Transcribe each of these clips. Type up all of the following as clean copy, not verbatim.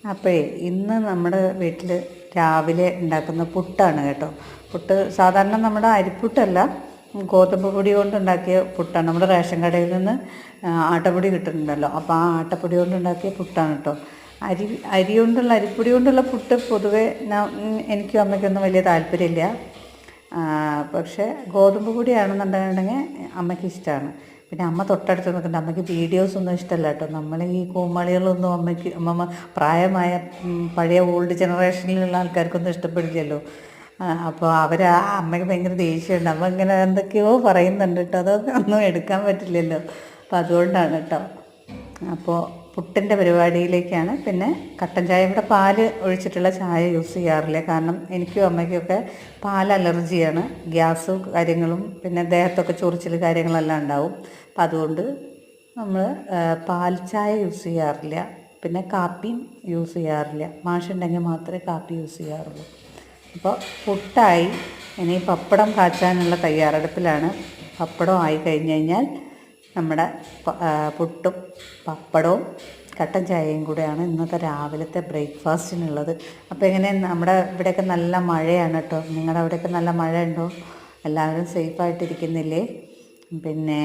അപ്പോഴേ ഇന്ന് നമ്മുടെ വീട്ടിൽ രാവിലെ ഉണ്ടാക്കുന്ന പുട്ടാണ് കേട്ടോ. പുട്ട് സാധാരണ നമ്മുടെ അരിപ്പുട്ടല്ല, ഗോതമ്പ് പൊടി കൊണ്ടുണ്ടാക്കിയ പുട്ടാണ്. നമ്മുടെ റേഷൻ കടയിൽ നിന്ന് ആട്ടപ്പൊടി കിട്ടുന്നുണ്ടല്ലോ, അപ്പോൾ ആ ആട്ടപ്പൊടി കൊണ്ടുണ്ടാക്കിയ പുട്ടാണ് കേട്ടോ. അരിപ്പൊടി കൊണ്ടുള്ള പുട്ട് പൊതുവേ എനിക്കും അമ്മയ്ക്കൊന്നും വലിയ താല്പര്യമില്ല. പക്ഷേ ഗോതമ്പ് പൊടിയാണെന്നുണ്ടെങ്കിൽ അമ്മയ്ക്ക് ഇഷ്ടമാണ്. പിന്നെ അമ്മ തൊട്ടടുത്ത് നിൽക്കുന്നുണ്ട്. അമ്മയ്ക്ക് വീഡിയോസൊന്നും ഇഷ്ടമല്ല കേട്ടോ. നമ്മൾ ഈ കോമാളികളൊന്നും അമ്മ പ്രായമായ പഴയ ഓൾഡ് ജനറേഷനിലുള്ള ആൾക്കാർക്കൊന്നും ഇഷ്ടപ്പെടില്ലല്ലോ. അപ്പോൾ അമ്മയ്ക്ക് ഭയങ്കര ദേഷ്യമുണ്ട്. അമ്മ ഇങ്ങനെ എന്തൊക്കെയോ പറയുന്നുണ്ട് കേട്ടോ, അതൊക്കെ ഒന്നും എടുക്കാൻ പറ്റില്ലല്ലോ. അപ്പോൾ അതുകൊണ്ടാണ് കേട്ടോ. അപ്പോൾ പുട്ടിൻ്റെ പരിപാടിയിലേക്കാണ്. പിന്നെ കട്ടൻ ചായ, ഇവിടെ പാല് ഒഴിച്ചിട്ടുള്ള ചായ യൂസ് ചെയ്യാറില്ല. കാരണം എനിക്കും അമ്മയ്ക്കൊക്കെ പാൽ അലർജിയാണ്. ഗ്യാസ് കാര്യങ്ങളും പിന്നെ ദേഹത്തൊക്കെ ചൊറിച്ചിൽ കാര്യങ്ങളെല്ലാം ഉണ്ടാവും. അപ്പം അതുകൊണ്ട് നമ്മൾ പാൽ ചായ യൂസ് ചെയ്യാറില്ല. പിന്നെ കാപ്പിയും യൂസ് ചെയ്യാറില്ല. മാഷുണ്ടെങ്കിൽ മാത്രമേ കാപ്പി യൂസ് ചെയ്യാറുള്ളൂ. അപ്പോൾ പുട്ടായി. ഇനി പപ്പടം കാച്ചാനുള്ള തയ്യാറെടുപ്പിലാണ്. പപ്പടം ആയി കഴിഞ്ഞ് കഴിഞ്ഞാൽ നമ്മുടെ പുട്ടും പപ്പടവും കട്ടൻ ചായയും കൂടെയാണ് ഇന്നത്തെ രാവിലത്തെ ബ്രേക്ക്ഫാസ്റ്റിനുള്ളത്. അപ്പോൾ എങ്ങനെ, നമ്മുടെ ഇവിടെയൊക്കെ നല്ല മഴയാണ് കേട്ടോ. നിങ്ങളുടെ അവിടെയൊക്കെ നല്ല മഴ ഉണ്ടോ? എല്ലാവരും സേഫായിട്ടിരിക്കുന്നില്ലേ? പിന്നെ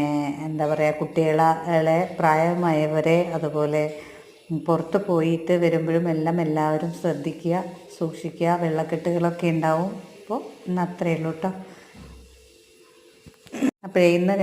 എന്താ പറയുക, കുട്ടികളെ പ്രായമായവരെ അതുപോലെ പുറത്ത് പോയിട്ട് വരുമ്പോഴും എല്ലാം എല്ലാവരും ശ്രദ്ധിക്കുക, സൂക്ഷിക്കുക. വെള്ളക്കെട്ടുകളൊക്കെ ഉണ്ടാവും. അപ്പോൾ ഇന്ന് അത്രയേ ഉള്ളൂ കേട്ടോ. അപ്പോൾ ഇന്ന്